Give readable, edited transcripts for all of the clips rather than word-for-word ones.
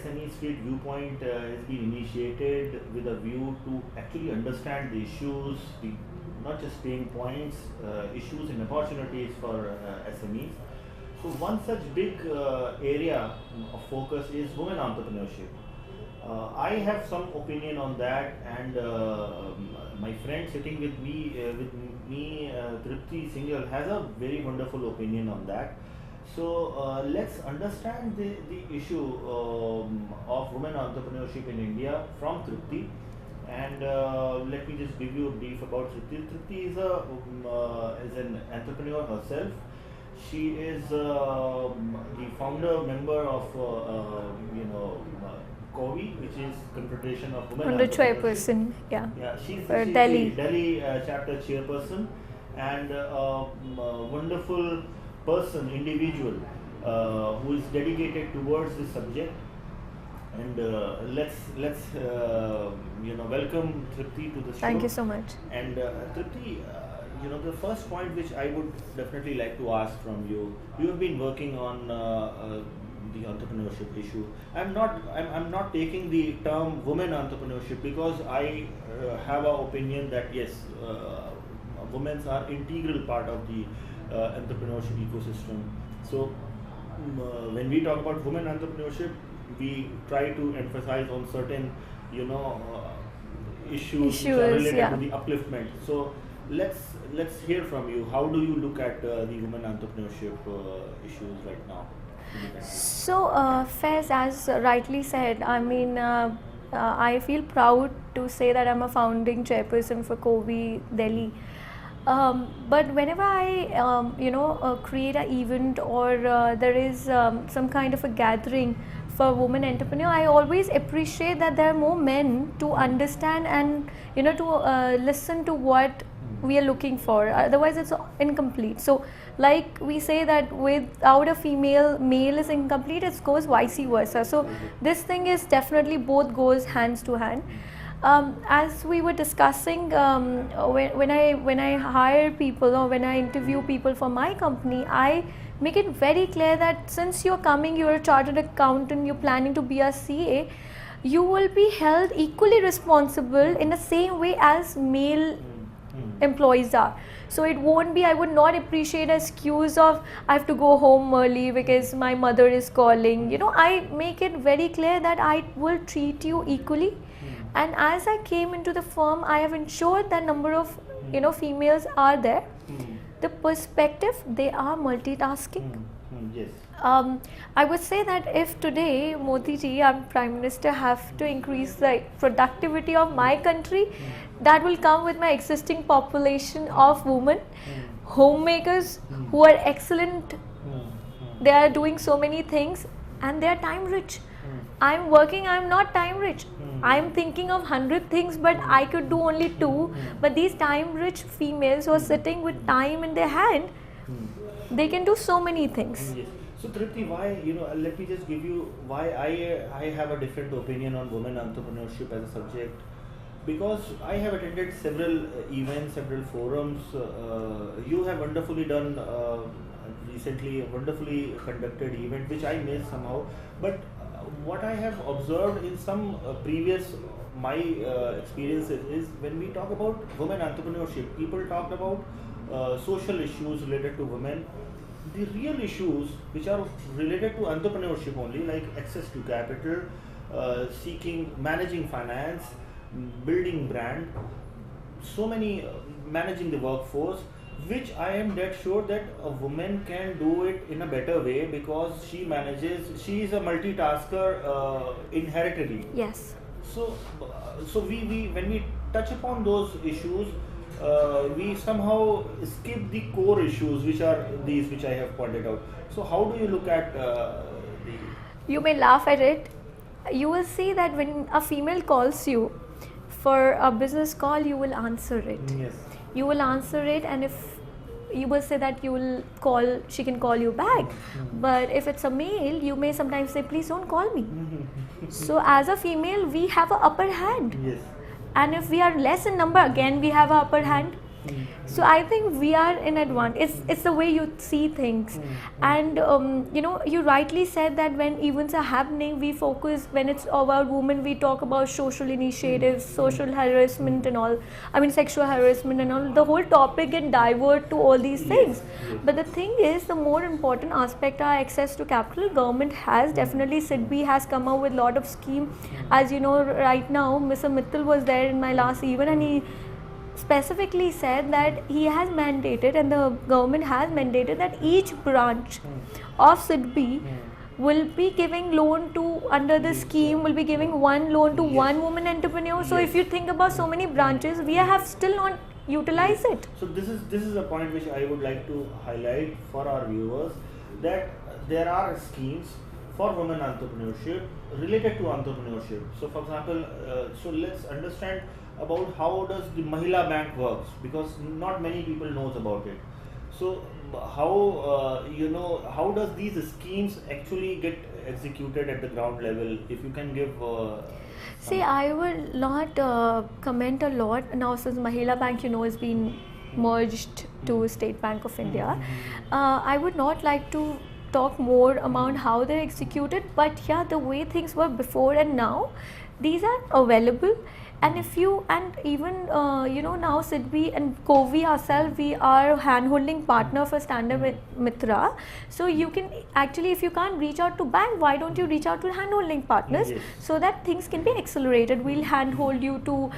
SMEstreet ViewPoint has been initiated with a view to actually understand the issues, the not just pain points, issues and opportunities for SMEs. So one such big area of focus is women entrepreneurship. I have some opinion on that, and my friend sitting with me, Tripti Sginghal, has a very wonderful opinion on that. So let's understand the issue of women entrepreneurship in India from Tripti. And let me just give you a brief about Tripti. Tripti is an entrepreneur herself. She is the founder member of COVI, which is Confederation of Women Under Entrepreneurship. chairperson, yeah. Yeah, she's Delhi. the Delhi chapter chairperson, and a wonderful person, individual, who is dedicated towards this subject. And let's welcome Tripti to the show. Thank you so much. And Tripti, the first point which I would definitely like to ask from you, you have been working on the entrepreneurship issue. I'm not taking the term women entrepreneurship because I have an opinion that yes, women are integral part of the entrepreneurship ecosystem. So when we talk about women entrepreneurship, we try to emphasize on certain issues which are related to the upliftment. So let's hear from you. How do you look at the women entrepreneurship issues right now? So, Faiz, as rightly said, I mean, I feel proud to say that I'm a founding chairperson for COVI Delhi. But whenever I, create an event or there is some kind of a gathering for women entrepreneur, I always appreciate that there are more men to understand and to listen to what we are looking for. Otherwise, it's incomplete. So, like we say that without a female, male is incomplete. It goes vice versa. So, this thing is definitely both goes hands to hand. As we were discussing, when I hire people or when I interview people for my company, I make it very clear that since you're coming, you're a chartered accountant, you're planning to be a CA, you will be held equally responsible in the same way as male employees are. So it won't be, I would not appreciate an excuse of I have to go home early because my mother is calling. I make it very clear that I will treat you equally. And as I came into the firm, I have ensured that number of females are there. The perspective, they are multitasking. Yes. I would say that if today Modi ji, our Prime Minister, have to increase the productivity of my country, that will come with my existing population of women, homemakers who are excellent. They are doing so many things and they are time rich. I'm working, I'm not time rich. I'm thinking of 100 things, but I could do only 2. But these time rich females who are sitting with time in their hand, they can do so many things. Yes. So Tripti, why, let me just give you why I have a different opinion on women entrepreneurship as a subject. Because I have attended several events, several forums. You have wonderfully done recently a wonderfully conducted event which I missed somehow. But what I have observed in some previous my experiences is when we talk about women entrepreneurship, people talked about social issues related to women. The real issues which are related to entrepreneurship only, like access to capital, managing finance, building brand, so many managing the workforce, which I am dead sure that a woman can do it in a better way because she is a multitasker inherently. Yes. So we when we touch upon those issues, we somehow skip the core issues which are these which I have pointed out. So how do you look at You may laugh at it. You will see that when a female calls you for a business call, you will answer it. Yes. You will answer it, and if you will say that you will call, she can call you back. But if it's a male, you may sometimes say, please don't call me. So as a female, we have an upper hand. Yes. And if we are less in number, again we have an upper hand. So I think we are in advantage. It's the way you see things, and you rightly said that when events are happening, we focus. When it's about women, we talk about social initiatives, social harassment, and all. I mean, sexual harassment and all. The whole topic can divert to all these things. But the thing is, the more important aspect are access to capital. Government has definitely. SIDBI has come up with a lot of scheme. As you know, right now, Mr. Mittal was there in my last event, and he specifically said that he has mandated, and the government has mandated, that each branch of SIDBI will be giving loan to, under the scheme, will be giving one loan to one woman entrepreneur. So if you think about so many branches, we have still not utilized it. So this is a point which I would like to highlight for our viewers, that there are schemes for women entrepreneurship related to entrepreneurship. So for example, so let's understand about how does the Mahila Bank works, because not many people knows about it. So how how does these schemes actually get executed at the ground level? If you can give See, I will not comment a lot now, since Mahila Bank has been merged to State Bank of India. I would not like to talk more about how they're executed, but yeah, the way things were before and now, these are available. And if you, and even now SIDBI and COVI ourselves, we are hand-holding partner for Stand-Up Mitra. So you can actually, if you can't reach out to bank, why don't you reach out to hand-holding partners, so that things can be accelerated. We'll hand-hold you to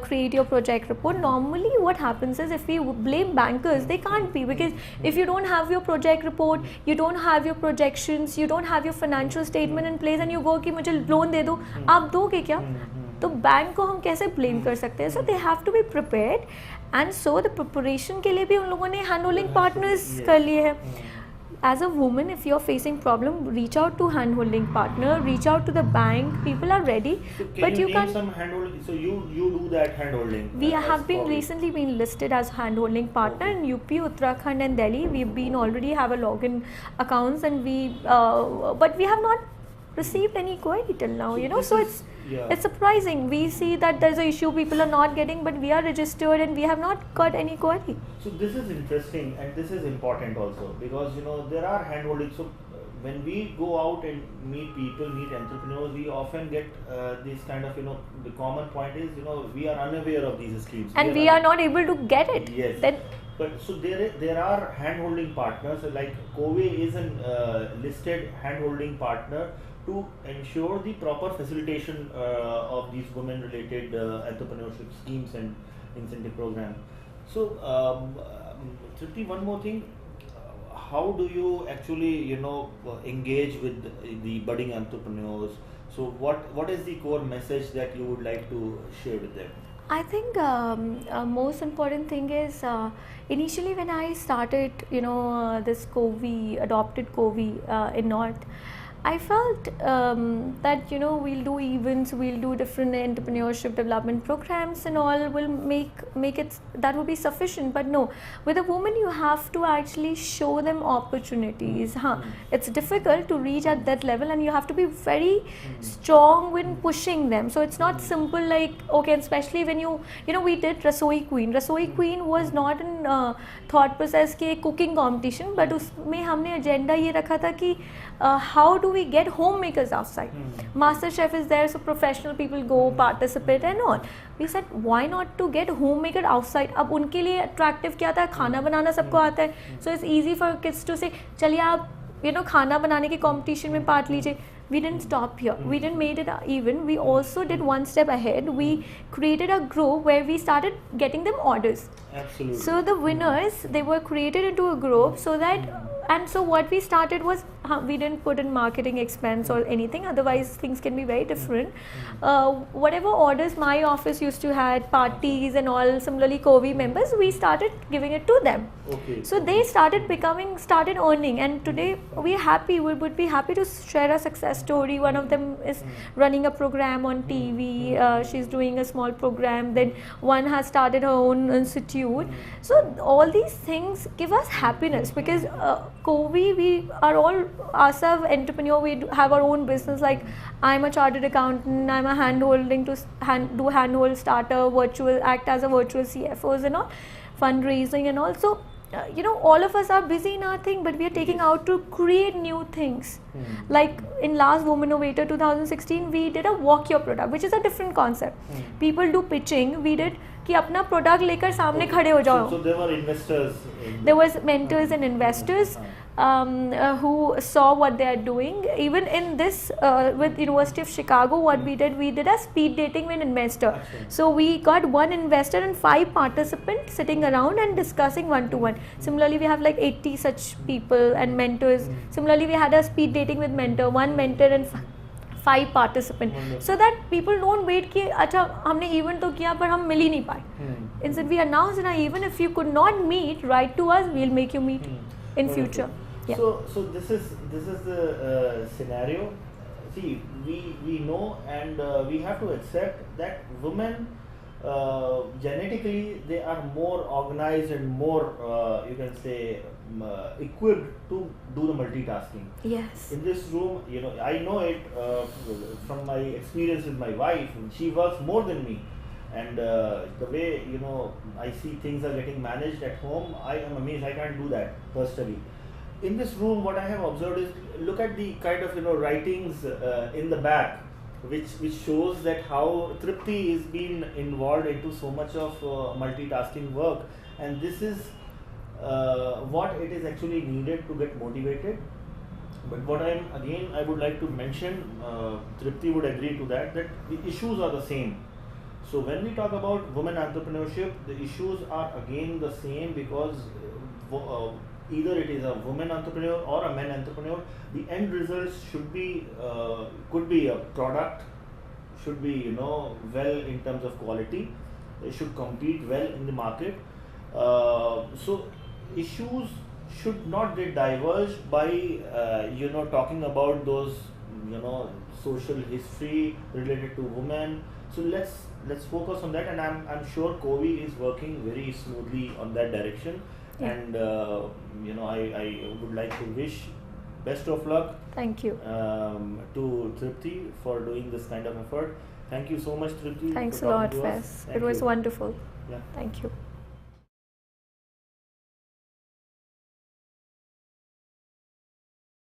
create your project report. Normally what happens is, if we blame bankers, they can't be, because if you don't have your project report, you don't have your projections, you don't have your financial statement in place, and you go कि मुझे loan दे दो, आप दोगे क्या? तो bank को हम कैसे ब्लेम कर सकते हैं? So they have to be prepared, and so the preparation के लिए भी उन लोगों ने हैंड होल्डिंग पार्टनर्स कर लिए हैं. As a woman, if you're facing problem, reach out to hand holding partner, reach out to the bank. People are ready, so but you can't. Some hand holding. So you do that hand holding. We have been recently been listed as hand holding partner in UP, Uttarakhand, and Delhi. We've been already have a login accounts, and but we have not received any query till now. So it's surprising. We see that there's an issue, people are not getting, but we are registered and we have not got any query. So this is interesting, and this is important also, because there are hand holding. So when we go out and meet people, meet entrepreneurs, we often get this kind of the common point is we are unaware of these schemes, and we are not able to get it. Yes. But so there are hand holding partners, like COVI is a listed hand holding partner to ensure the proper facilitation of these women related entrepreneurship schemes and incentive programs. So Tripti, one more thing, how do you actually engage with the budding entrepreneurs? So what is the core message that you would like to share with them? I think most important thing is, initially when I started this adopted COVI in North, I felt that we'll do events, we'll do different entrepreneurship development programs and all, will make it, that will be sufficient. But no, with a woman you have to actually show them opportunities. It's difficult to reach at that level, and you have to be very strong when pushing them. So it's not simple like, okay, especially when we did Rasoi Queen. Rasoi Queen was not in thought process के cooking competition, but उसमें हमने agenda ये रखा था कि how do we get homemakers outside? Master Chef is there, so professional people go participate and all. We said, why not to get homemaker outside? अब उनके लिए attractive क्या था? खाना बनाना सबको आता है. So it's easy for kids to say, चलिए आप खाना बनाने के competition में part लीजिए. We didn't stop here. We didn't make it even. We also did one step ahead. We created a group where we started getting them orders. Absolutely. So the winners, they were created into a group, so that, and so what we started was, we didn't put in marketing expense or anything, otherwise things can be very different. Whatever orders my office used to have, parties and all, similarly COVI members, we started giving it to them. Okay. So they started earning, and today we would be happy to share a success story. One of them is running a program on TV, she's doing a small program, then one has started her own institute. So all these things give us happiness, because COVI, we are all ourselves entrepreneur, we have our own business. Like I'm a chartered accountant, I'm a do handhold starter, virtual act as a virtual CFOs and all, fundraising and all. So all of us are busy in our thing, but we are taking out to create new things. Like in last Women Innovator 2016, we did a walk your product, which is a different concept. People do pitching, we did कि अपना product लेकर सामने खड़े हो जाओ. So there were investors. There was mentors and investors who saw what they are doing. Even in this with University of Chicago, what we did a speed dating with investor. So we got one investor and 5 participants sitting around and discussing one-to-one. Similarly, we have like 80 such people and mentors. Similarly, we had a speed dating with mentor, 1 mentor and 5 participants. So that people don't wait कि अच्छा हमने event तो किया पर हम मिल ही नहीं पाए. Instead we announced that even if you could not meet, write to us, we'll make you meet in future. Yeah. So this is the scenario. See, we know and we have to accept that women genetically they are more organized and more you can say equipped to do the multitasking. Yes. In this room, I know it from my experience with my wife. She works more than me, and the way I see things are getting managed at home, I am amazed. I can't do that personally. In this room, what I have observed is, look at the kind of writings in the back, which shows that how Tripti is being involved into so much of multitasking work, and this is what it is actually needed to get motivated. But what I would like to mention, Tripti would agree to that the issues are the same. So when we talk about women entrepreneurship, the issues are again the same, because either it is a woman entrepreneur or a man entrepreneur, the end results should be could be a product, should be well in terms of quality, they should compete well in the market. So issues should not get diverged by talking about those social history related to women. So let's focus on that, and I'm sure Kovi is working very smoothly on that direction. Yeah. And I would like to wish best of luck. Thank you. To Tripti for doing this kind of effort. Thank you so much, Tripti. Thanks a lot, Faiz. It was wonderful. Yeah. Thank you.